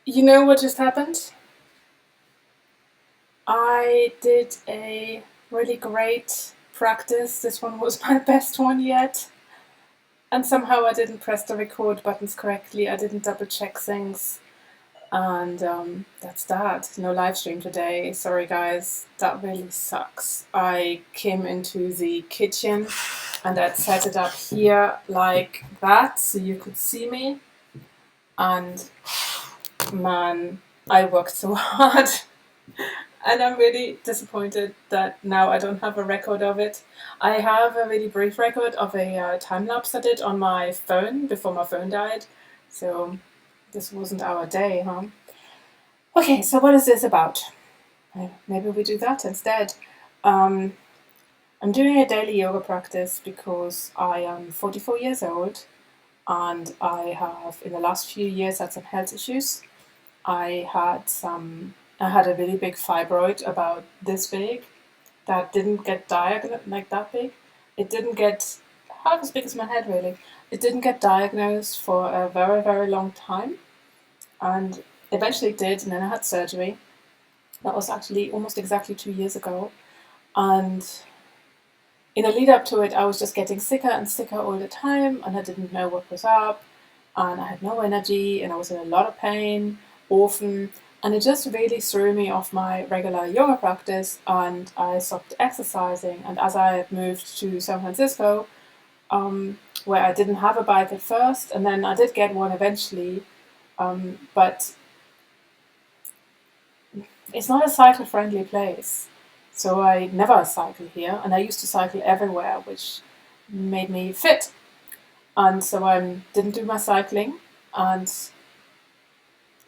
You know what just happened? I did a really great practice. This one was my best one yet. And somehow I didn't press the record buttons correctly. I didn't double check things. And that's that. No live stream today. Sorry, guys. That really sucks. I came into the kitchen and I'd set it up here like that so you could see me. And man, I worked so hard. And I'm really disappointed that now I don't have a record of it. I have a really brief record of a time lapse I did on my phone before my phone died. So this wasn't our day, huh? Okay, so what is this about? Maybe we do that instead. Um, I'm doing a daily yoga practice because I am 44 years old and I have, in the last few years, had some health issues. I had a really big fibroid about this big that didn't get diagnosed like that big. It didn't get half as big as my head really. It didn't get diagnosed for a very, very long time and eventually it did, and then I had surgery. That was actually almost exactly 2 years ago. And in a lead up to it, I was just getting sicker and sicker all the time, and I didn't know what was up, and I had no energy, and I was in a lot of pain, often, and it just really threw me off my regular yoga practice, and I stopped exercising. And as I had moved to San Francisco, where I didn't have a bike at first, and then I did get one eventually, but it's not a cycle-friendly place. So I never cycle here, and I used to cycle everywhere, which made me fit. And so I didn't do my cycling, and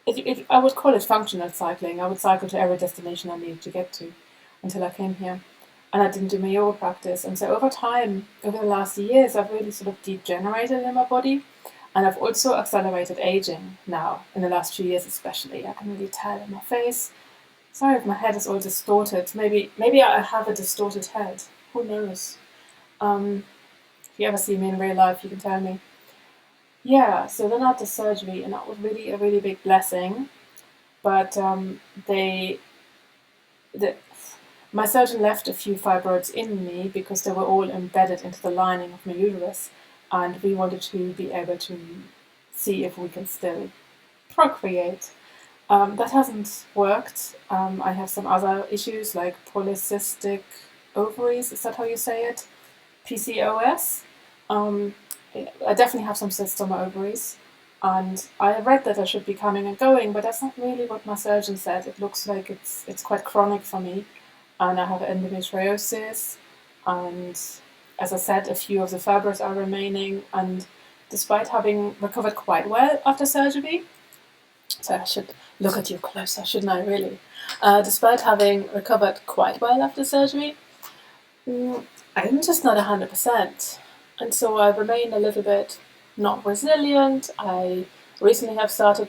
I would call it functional cycling. I would cycle to every destination I needed to get to until I came here. And I didn't do my yoga practice. And so over time, over the last years, I've really sort of degenerated in my body. And I've also accelerated aging now, in the last few years especially. I can really tell in my face. Sorry if my head is all distorted. Maybe I have a distorted head. Who knows? If you ever see me in real life, you can tell me. Yeah, so then I had the surgery, and that was really a really big blessing. But the, my surgeon left a few fibroids in me because they were all embedded into the lining of my uterus, and we wanted to be able to see if we can still procreate. That hasn't worked. I have some other issues like polycystic ovaries. Is that how you say it? PCOS. Um, I definitely have some cysts on my ovaries. And I read that I should be coming and going, but that's not really what my surgeon said. It looks like it's quite chronic for me. And I have endometriosis. And as I said, a few of the fibers are remaining. And despite having recovered quite well after surgery, so I should look at you closer, shouldn't I, really? Despite having recovered quite well after surgery, I'm just not 100%. And so I remain a little bit not resilient. I recently have started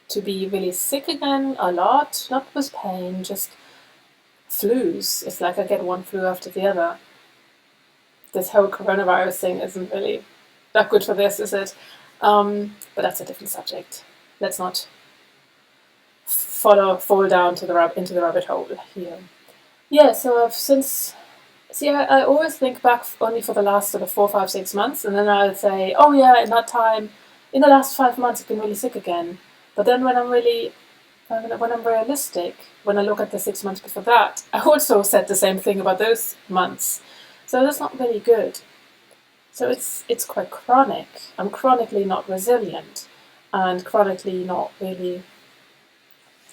to be really sick again, a lot, not with pain, just flus. It's like I get one flu after the other. This whole coronavirus thing isn't really that good for this, is it? But that's a different subject. Let's not fall down to into the rabbit hole here. Yeah, so I've since I always think back only for the last sort of 4, 5, 6 months, and then I'll say, oh yeah, in that time, in the last 5 months, I've been really sick again. But then when I'm realistic, when I look at the 6 months before that, I also said the same thing about those months. So that's not really good. So it's quite chronic. I'm chronically not resilient, and chronically not really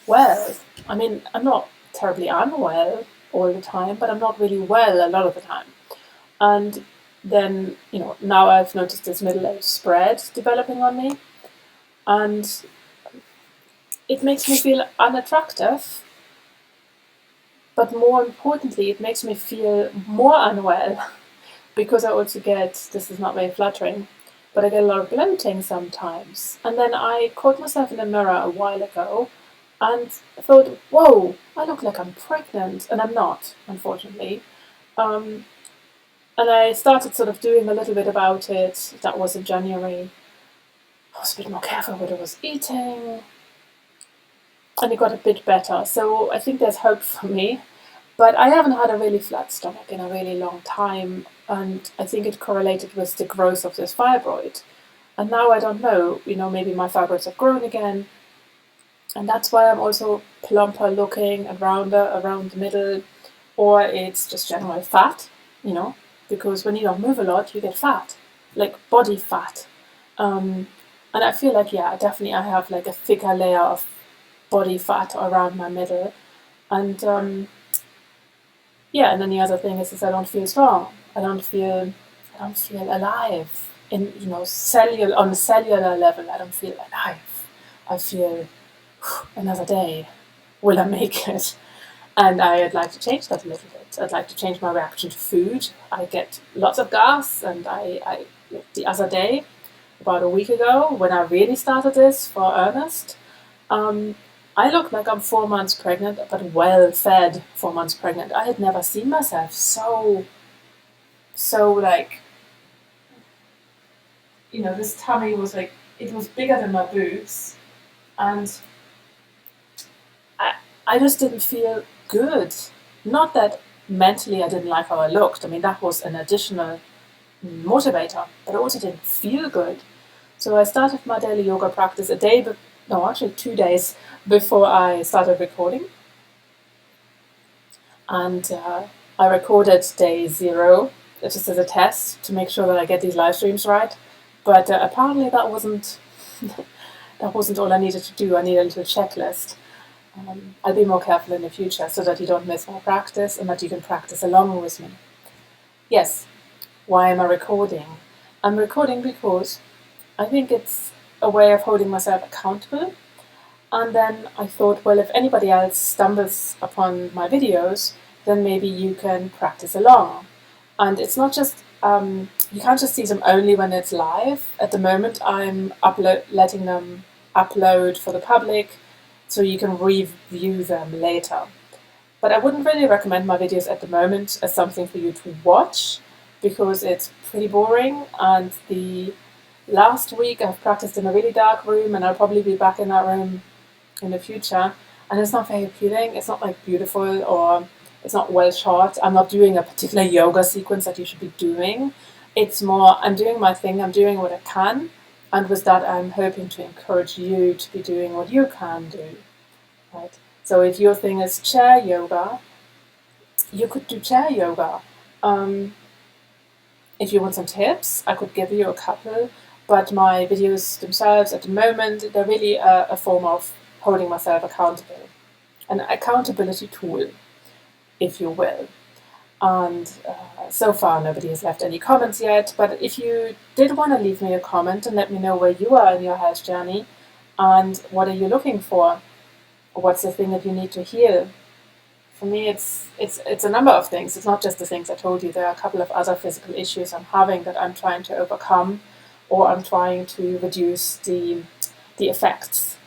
well. I mean, I'm not terribly unwell all the time, but I'm not really well a lot of the time. And then, now I've noticed this middle age spread developing on me, and it makes me feel unattractive, but more importantly, it makes me feel more unwell because I also get, this is not very flattering, but I get a lot of bloating sometimes. And then I caught myself in the mirror a while ago and thought, whoa, I look like I'm pregnant, and I'm not, unfortunately. And I started sort of doing a little bit about it. That was in January. I was a bit more careful what I was eating. and it got a bit better. So I think there's hope for me. But I haven't had a really flat stomach in a really long time, and I think it correlated with the growth of this fibroid. And now I don't know, maybe my fibroids have grown again, and that's why I'm also plumper looking and rounder around the middle, or it's just general fat, because when you don't move a lot, you get fat, like body fat. And I feel like, definitely I have like a thicker layer of body fat around my middle. And and then the other thing is I don't feel strong. I don't feel alive. On a cellular level, I don't feel alive. I feel another day. Will I make it? And I'd like to change that a little bit. I'd like to change my reaction to food. I get lots of gas, and I the other day, about a week ago, when I really started this for earnest, I look like I'm 4 months pregnant, but well fed 4 months pregnant. I had never seen myself so like, this tummy was like, it was bigger than my boobs, and I just didn't feel good. Not that mentally I didn't like how I looked. I mean, that was an additional motivator, but I also didn't feel good. So I started my daily yoga practice actually 2 days before I started recording. And I recorded day 0, just as a test to make sure that I get these live streams right. But apparently that wasn't all I needed to do. I needed a little checklist. I'll be more careful in the future so that you don't miss my practice and that you can practice along with me. Yes, why am I recording? I'm recording because I think it's a way of holding myself accountable. And then I thought, well, if anybody else stumbles upon my videos, then maybe you can practice along. And it's not just, you can't just see them only when it's live. At the moment, I'm letting them upload for the public, so you can review them later. But I wouldn't really recommend my videos at the moment as something for you to watch, because it's pretty boring. And the last week I've practiced in a really dark room, and I'll probably be back in that room in the future. And it's not very appealing. It's not like beautiful, or it's not well shot. I'm not doing a particular yoga sequence that you should be doing. It's more, I'm doing my thing, I'm doing what I can. And with that, I'm hoping to encourage you to be doing what you can do, right? So if your thing is chair yoga, you could do chair yoga. If you want some tips, I could give you a couple, but my videos themselves at the moment, they're really a form of holding myself accountable. An accountability tool, if you will. And so far nobody has left any comments yet, but if you did want to leave me a comment and let me know where you are in your health journey and what are you looking for, what's the thing that you need to heal. For me, it's a number of things. It's not just the things I told you. There are a couple of other physical issues I'm having that I'm trying to overcome, or I'm trying to reduce the effects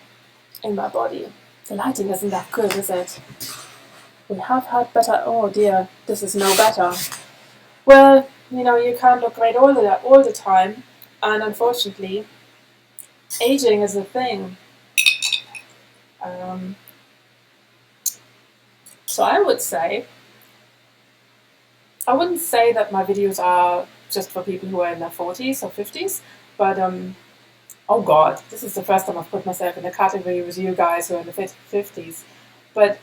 in my body. The lighting isn't that good, is it? We have had better. Oh dear, this is no better. Well, you can't look great all the time, and unfortunately, aging is a thing. So I wouldn't say that my videos are just for people who are in their 40s or 50s, but oh god, this is the first time I've put myself in a category with you guys who are in the 50s. But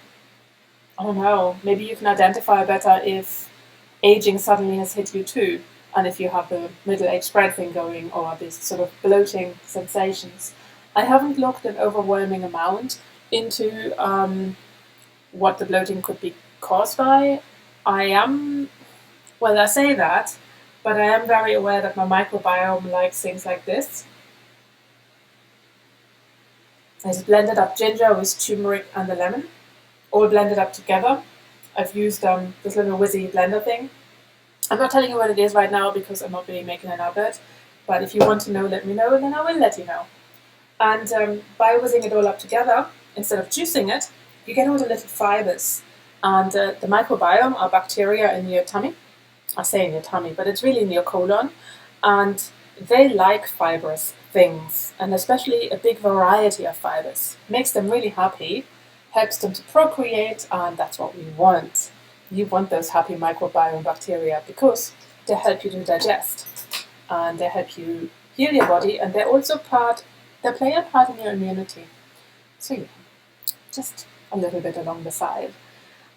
I don't know, maybe you can identify better if aging suddenly has hit you too, and if you have the middle-age spread thing going, or these sort of bloating sensations. I haven't looked an overwhelming amount into what the bloating could be caused by. I say that, but I am very aware that my microbiome likes things like this. I just blended up ginger with turmeric and the lemon, all blended up together. I've used this little whizzy blender thing. I'm not telling you what it is right now because I'm not really making an outlet, but if you want to know, let me know, and then I will let you know. And by whizzing it all up together, instead of juicing it, you get all the little fibers. And the microbiome are bacteria in your tummy. I say in your tummy, but it's really in your colon. And they like fibrous things, and especially a big variety of fibers. Makes them really happy. helps them to procreate, and that's what we want. You want those happy microbiome bacteria because they help you to digest and they help you heal your body, and they're also they play a part in your immunity. So yeah, just a little bit along the side.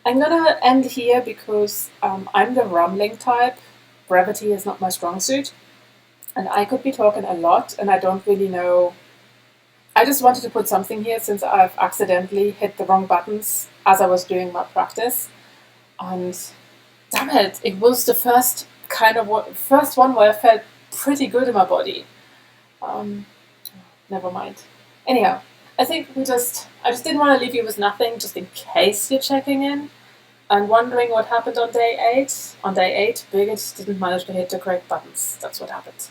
I'm gonna end here because I'm the rambling type. Brevity is not my strong suit, and I could be talking a lot, and I don't really know. I just wanted to put something here since I've accidentally hit the wrong buttons as I was doing my practice, and damn it, it was the first one where I felt pretty good in my body. Never mind. Anyhow, I just didn't want to leave you with nothing, just in case you're checking in and wondering what happened on day 8. On day 8, Birgit didn't manage to hit the correct buttons. That's what happened.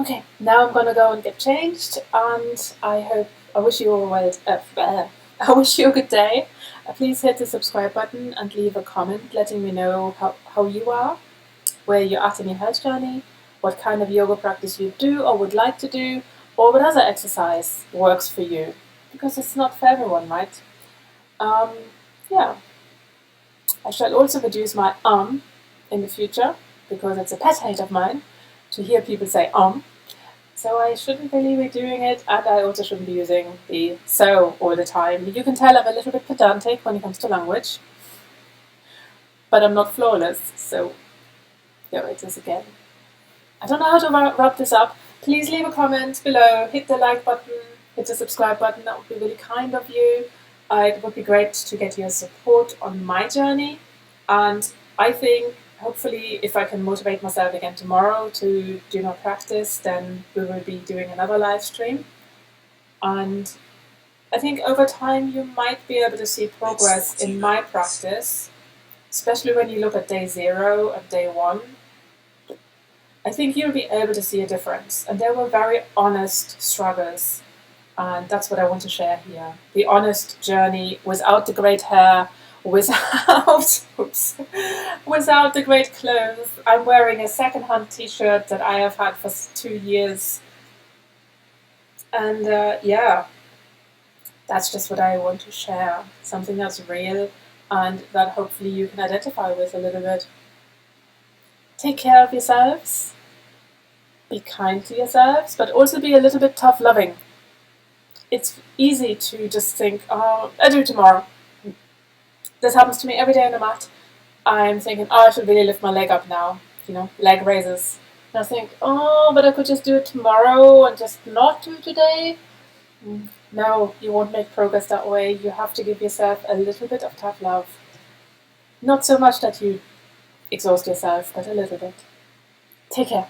Okay, now I'm gonna go and get changed, and I wish you all I wish you a good day. Please hit the subscribe button and leave a comment letting me know how you are, where you're at in your health journey, what kind of yoga practice you do or would like to do, or what other exercise works for you, because it's not for everyone, right? Yeah. I shall also reduce my in the future, because it's a pet hate of mine to hear people say so I shouldn't really be doing it, and I also shouldn't be using the so all the time. You can tell I'm a little bit pedantic when it comes to language, but I'm not flawless, so here it is again. I don't know how to wrap this up. Please leave a comment below, hit the like button, hit the subscribe button, that would be really kind of you. It would be great to get your support on my journey, and I think hopefully if I can motivate myself again tomorrow to do my practice, then we will be doing another live stream. And I think over time you might be able to see progress in my practice, especially when you look at day 0 and day 1. I think you'll be able to see a difference, and there were very honest struggles, and that's what I want to share here. The honest journey without the great hair, without the great clothes. I'm wearing a second-hand t-shirt that I have had for 2 years, and yeah, that's just what I want to share, something that's real and that hopefully you can identify with a little bit. Take care of yourselves, be kind to yourselves, but also be a little bit tough-loving. It's easy to just think, oh, I'll do it tomorrow. This happens to me every day on the mat. I'm thinking, oh, I should really lift my leg up now, leg raises. And I think, oh, but I could just do it tomorrow and just not do it today. No, you won't make progress that way. You have to give yourself a little bit of tough love. Not so much that you exhaust yourself, but a little bit. Take care.